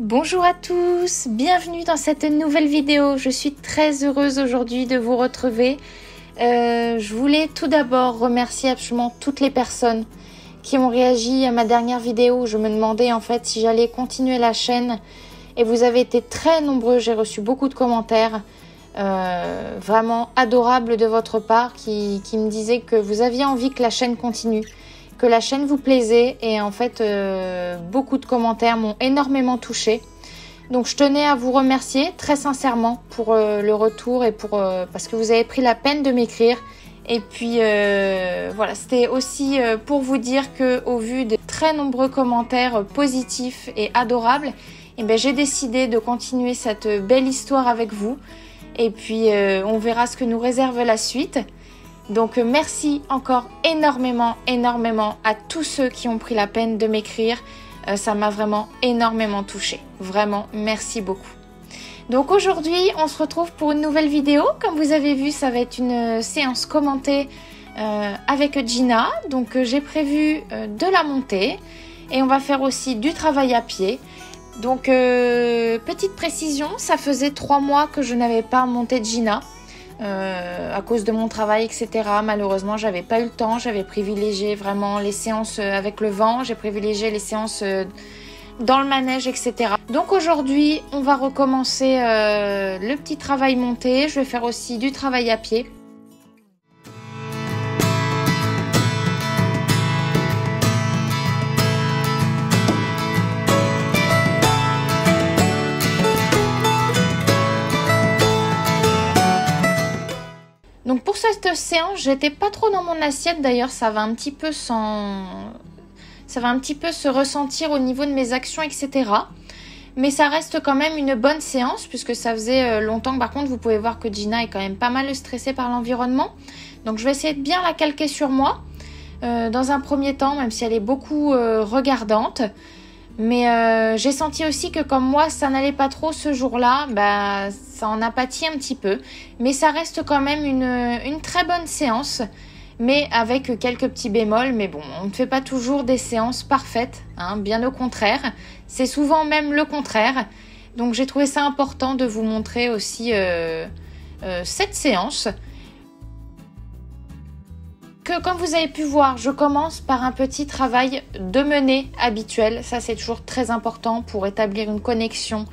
Bonjour à tous, bienvenue dans cette nouvelle vidéo. Je suis très heureuse aujourd'hui de vous retrouver. Je voulais tout d'abord remercier absolument toutes les personnes qui ont réagi à ma dernière vidéo où je me demandais en fait si j'allais continuer la chaîne. Et vous avez été très nombreux, j'ai reçu beaucoup de commentaires vraiment adorables de votre part qui me disaient que vous aviez envie que la chaîne continue, que la chaîne vous plaisait. Et en fait, beaucoup de commentaires m'ont énormément touchée. Donc je tenais à vous remercier très sincèrement pour le retour et parce que vous avez pris la peine de m'écrire. Et puis voilà, c'était aussi pour vous dire qu'au vu des très nombreux commentaires positifs et adorables, eh bien, j'ai décidé de continuer cette belle histoire avec vous. Et puis on verra ce que nous réserve la suite. Donc merci encore énormément à tous ceux qui ont pris la peine de m'écrire. Ça m'a vraiment énormément touchée. Vraiment, merci beaucoup. Donc aujourd'hui, on se retrouve pour une nouvelle vidéo. Comme vous avez vu, ça va être une séance commentée avec Gina. Donc j'ai prévu de la monter. Et on va faire aussi du travail à pied. Donc petite précision, ça faisait 3 mois que je n'avais pas monté Gina. À cause de mon travail, etc. Malheureusement, j'avais pas eu le temps. J'avais privilégié vraiment les séances avec le vent. J'ai privilégié les séances dans le manège, etc. Donc aujourd'hui, on va recommencer le petit travail monté. Je vais faire aussi du travail à pied. Donc pour cette séance, j'étais pas trop dans mon assiette. D'ailleurs, ça va un petit peu se ressentir au niveau de mes actions, etc. Mais ça reste quand même une bonne séance puisque ça faisait longtemps que, par contre, vous pouvez voir que Gina est quand même pas mal stressée par l'environnement. Donc je vais essayer de bien la calquer sur moi dans un premier temps, même si elle est beaucoup regardante. Mais j'ai senti aussi que comme moi, ça n'allait pas trop ce jour-là, bah, ça en a pâti un petit peu. Mais ça reste quand même une très bonne séance, mais avec quelques petits bémols. Mais bon, on ne fait pas toujours des séances parfaites, hein, bien au contraire. C'est souvent même le contraire. Donc j'ai trouvé ça important de vous montrer aussi cette séance. Comme vous avez pu voir, je commence par un petit travail de menée habituel. Ça, c'est toujours très important pour établir une connexion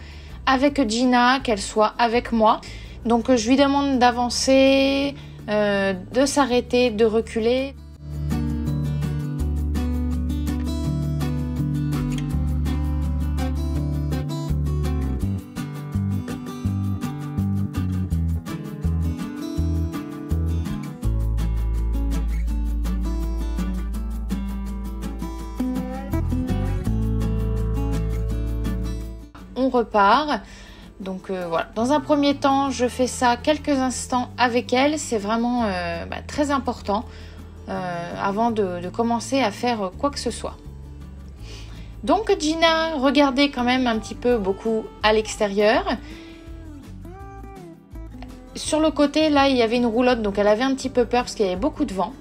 avec Gina, qu'elle soit avec moi. Donc, je lui demande d'avancer, de s'arrêter, de reculer. On repart. Donc voilà, dans un premier temps je fais ça quelques instants avec elle. C'est vraiment très important avant de commencer à faire quoi que ce soit. Donc Gina regardait quand même un petit peu beaucoup à l'extérieur. Sur le côté là il y avait une roulotte, donc elle avait un petit peu peur parce qu'il y avait beaucoup de vent.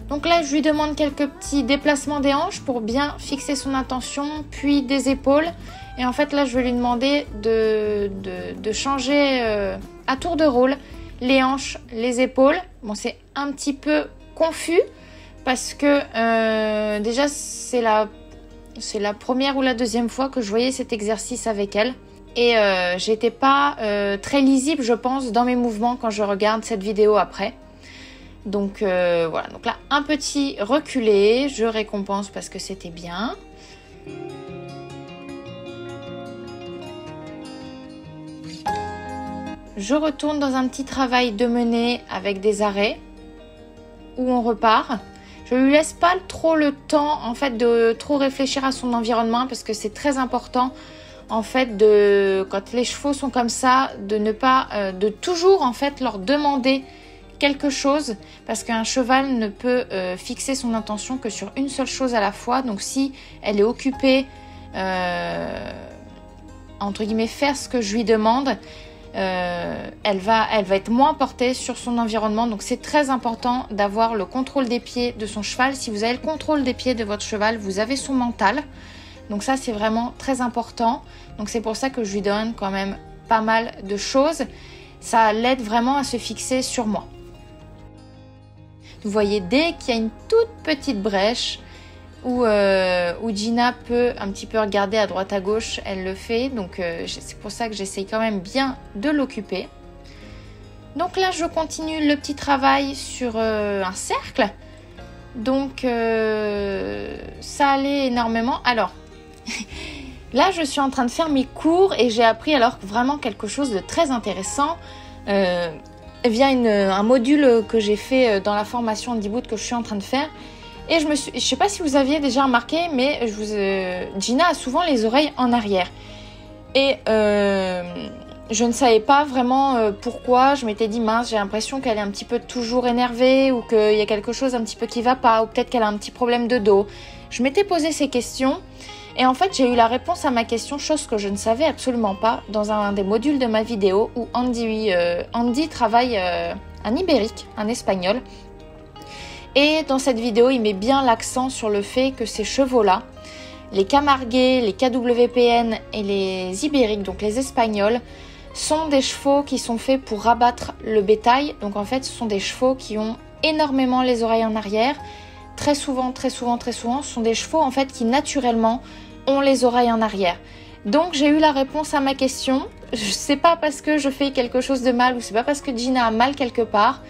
Donc là, je lui demande quelques petits déplacements des hanches pour bien fixer son attention, puis des épaules. Et en fait, là, je vais lui demander de changer à tour de rôle les hanches, les épaules. Bon, c'est un petit peu confus parce que déjà, c'est la première ou la deuxième fois que je voyais cet exercice avec elle. Et j'étais pas très lisible, je pense, dans mes mouvements quand je regarde cette vidéo après. Donc voilà, donc là un petit reculé, je récompense parce que c'était bien. Je retourne dans un petit travail de menée avec des arrêts où on repart. Je lui laisse pas trop le temps en fait de trop réfléchir à son environnement parce que c'est très important en fait quand les chevaux sont comme ça de ne pas de toujours en fait leur demander quelque chose parce qu'un cheval ne peut fixer son attention que sur une seule chose à la fois. Donc si elle est occupée entre guillemets faire ce que je lui demande, elle va être moins portée sur son environnement. Donc c'est très important d'avoir le contrôle des pieds de son cheval. Si vous avez le contrôle des pieds de votre cheval, vous avez son mental. Donc ça, c'est vraiment très important. Donc c'est pour ça que je lui donne quand même pas mal de choses. Ça l'aide vraiment à se fixer sur moi. Vous voyez, dès qu'il y a une toute petite brèche où Gina peut un petit peu regarder à droite à gauche, elle le fait. Donc c'est pour ça que j'essaye quand même bien de l'occuper. Donc là, je continue le petit travail sur un cercle. Donc ça allait énormément. Alors, là, je suis en train de faire mes cours et j'ai appris alors vraiment quelque chose de très intéressant via un module que j'ai fait dans la formation Handyboot que je suis en train de faire. Et je sais pas si vous aviez déjà remarqué, mais Gina a souvent les oreilles en arrière. Et je ne savais pas vraiment pourquoi. Je m'étais dit, mince, j'ai l'impression qu'elle est un petit peu toujours énervée ou qu'il y a quelque chose un petit peu qui va pas ou peut-être qu'elle a un petit problème de dos. Je m'étais posé ces questions et en fait, j'ai eu la réponse à ma question, chose que je ne savais absolument pas dans un des modules de ma vidéo où Andy travaille un ibérique, un espagnol. Et dans cette vidéo, il met bien l'accent sur le fait que ces chevaux-là, les Camarguais, les KWPN et les ibériques, donc les espagnols, sont des chevaux qui sont faits pour rabattre le bétail. Donc en fait, ce sont des chevaux qui ont énormément les oreilles en arrière. Très souvent, ce sont des chevaux en fait qui naturellement ont les oreilles en arrière. Donc j'ai eu la réponse à ma question. C'est pas parce que je fais quelque chose de mal ou c'est pas parce que Gina a mal quelque part,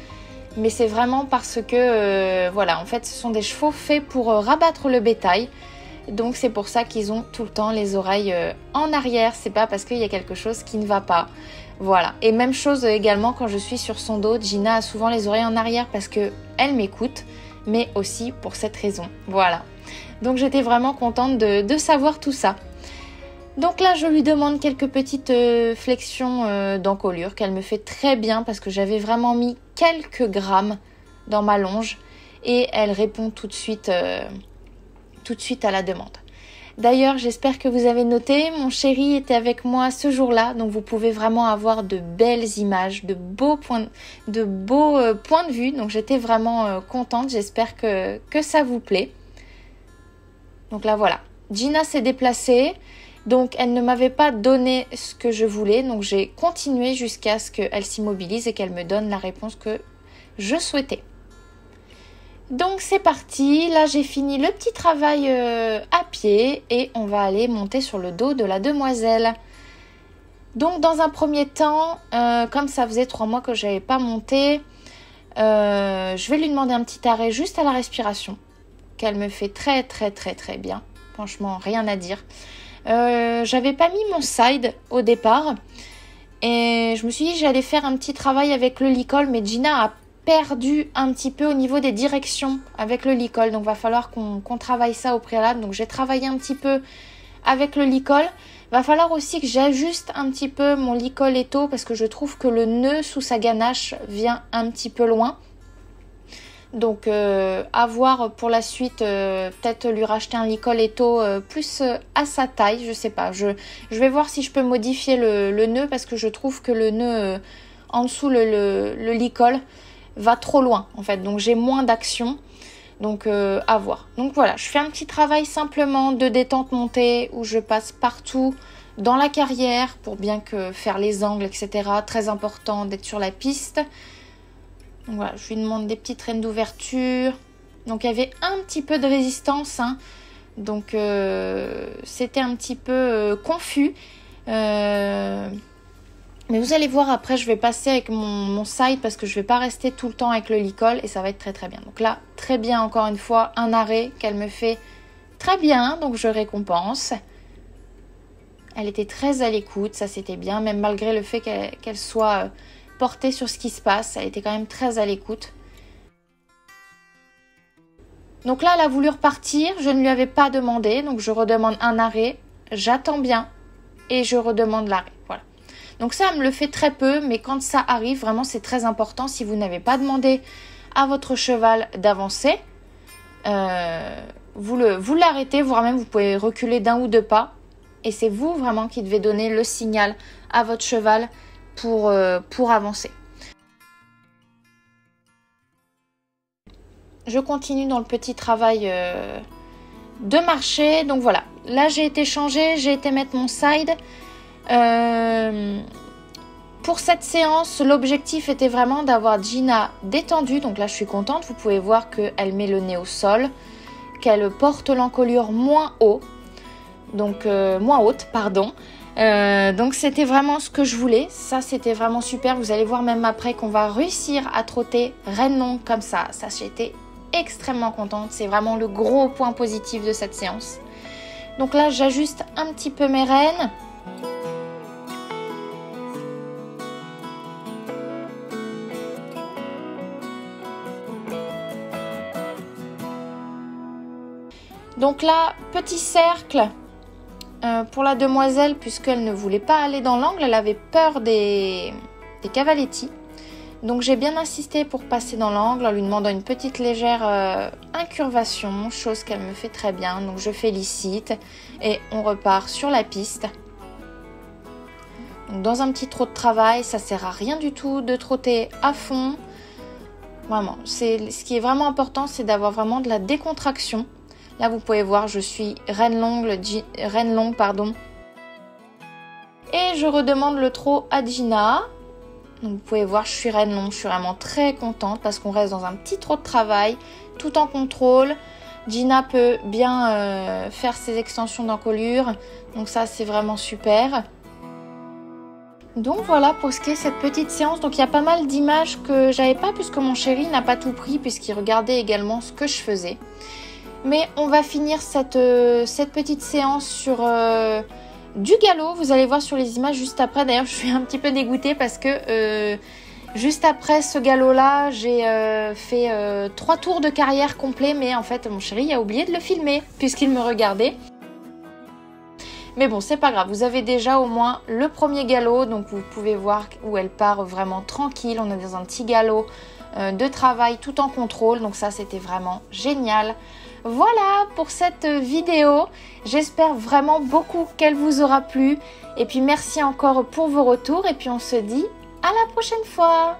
mais c'est vraiment parce que voilà, en fait, ce sont des chevaux faits pour rabattre le bétail. Donc c'est pour ça qu'ils ont tout le temps les oreilles en arrière. C'est pas parce qu'il y a quelque chose qui ne va pas. Voilà. Et même chose également quand je suis sur son dos. Gina a souvent les oreilles en arrière parce qu'elle m'écoute, mais aussi pour cette raison. Voilà. Donc j'étais vraiment contente de savoir tout ça. Donc là, je lui demande quelques petites flexions d'encolure qu'elle me fait très bien parce que j'avais vraiment mis quelques grammes dans ma longe et elle répond tout de suite à la demande. D'ailleurs, j'espère que vous avez noté, mon chéri était avec moi ce jour-là, donc vous pouvez vraiment avoir de belles images, de beaux points de vue. Donc j'étais vraiment contente, j'espère que ça vous plaît. Donc là voilà, Gina s'est déplacée, donc elle ne m'avait pas donné ce que je voulais, donc j'ai continué jusqu'à ce qu'elle s'immobilise et qu'elle me donne la réponse que je souhaitais. Donc c'est parti, là j'ai fini le petit travail à pied et on va aller monter sur le dos de la demoiselle. Donc dans un premier temps, comme ça faisait 3 mois que je n'avais pas monté, je vais lui demander un petit arrêt juste à la respiration, qu'elle me fait très bien, franchement rien à dire. J'avais pas mis mon side au départ et je me suis dit j'allais faire un petit travail avec le licol, mais Gina a perdu un petit peu au niveau des directions avec le licol, donc va falloir qu'on travaille ça au préalable. Donc j'ai travaillé un petit peu avec le licol. Va falloir aussi que j'ajuste un petit peu mon licol étau parce que je trouve que le nœud sous sa ganache vient un petit peu loin. Donc à voir pour la suite, peut-être lui racheter un licol étau plus à sa taille, je sais pas. Je vais voir si je peux modifier le nœud parce que je trouve que le nœud en dessous le licol va trop loin en fait, donc j'ai moins d'action, donc à voir. Donc voilà, je fais un petit travail simplement de détente montée où je passe partout dans la carrière pour bien que faire les angles, etc. Très important d'être sur la piste. Donc voilà, je lui demande des petites traînes d'ouverture. Donc il y avait un petit peu de résistance, hein. Donc c'était un petit peu confus. Mais vous allez voir, après je vais passer avec mon side parce que je vais pas rester tout le temps avec le licol et ça va être très bien. Donc là, très bien, encore une fois, un arrêt qu'elle me fait très bien, donc je récompense. Elle était très à l'écoute, ça c'était bien, même malgré le fait qu'elle soit portée sur ce qui se passe, elle était quand même très à l'écoute. Donc là, elle a voulu repartir, je ne lui avais pas demandé, donc je redemande un arrêt, j'attends bien et je redemande l'arrêt, voilà. Donc ça, elle me le fait très peu, mais quand ça arrive, vraiment c'est très important. Si vous n'avez pas demandé à votre cheval d'avancer, vous l'arrêtez, voire même vous pouvez reculer d'1 ou 2 pas. Et c'est vous vraiment qui devez donner le signal à votre cheval pour avancer. Je continue dans le petit travail de marcher. Donc voilà, là j'ai été changer, j'ai été mettre mon side. Pour cette séance, l'objectif était vraiment d'avoir Gina détendue. Donc là je suis contente, vous pouvez voir qu'elle met le nez au sol, qu'elle porte l'encolure moins haut. Donc moins haute, pardon. Donc c'était vraiment ce que je voulais. Ça c'était vraiment super. Vous allez voir même après qu'on va réussir à trotter reine longue comme ça. Ça j'étais extrêmement contente. C'est vraiment le gros point positif de cette séance. Donc là j'ajuste un petit peu mes rênes. Donc là, petit cercle pour la demoiselle puisqu'elle ne voulait pas aller dans l'angle, elle avait peur des cavaletti. Donc j'ai bien insisté pour passer dans l'angle en lui demandant une petite légère incurvation, chose qu'elle me fait très bien. Donc je félicite et on repart sur la piste. Donc dans un petit trot de travail, ça sert à rien du tout de trotter à fond. Vraiment, ce qui est vraiment important, c'est d'avoir vraiment de la décontraction. Là, vous pouvez voir, je suis reine longue, pardon. Et je redemande le trot à Gina. Donc, vous pouvez voir, je suis reine longue. Je suis vraiment très contente parce qu'on reste dans un petit trot de travail, tout en contrôle. Gina peut bien faire ses extensions d'encolure. Donc ça, c'est vraiment super. Donc voilà pour ce qui est cette petite séance. Donc il y a pas mal d'images que j'avais pas puisque mon chéri n'a pas tout pris puisqu'il regardait également ce que je faisais. Mais on va finir cette petite séance sur du galop. Vous allez voir sur les images juste après. D'ailleurs, je suis un petit peu dégoûtée parce que juste après ce galop-là, j'ai fait 3 tours de carrière complets. Mais en fait, mon chéri a oublié de le filmer puisqu'il me regardait. Mais bon, c'est pas grave. Vous avez déjà au moins le premier galop. Donc, vous pouvez voir où elle part vraiment tranquille. On est dans un petit galop de travail tout en contrôle. Donc ça, c'était vraiment génial. Voilà pour cette vidéo, j'espère vraiment beaucoup qu'elle vous aura plu et puis merci encore pour vos retours et puis on se dit à la prochaine fois.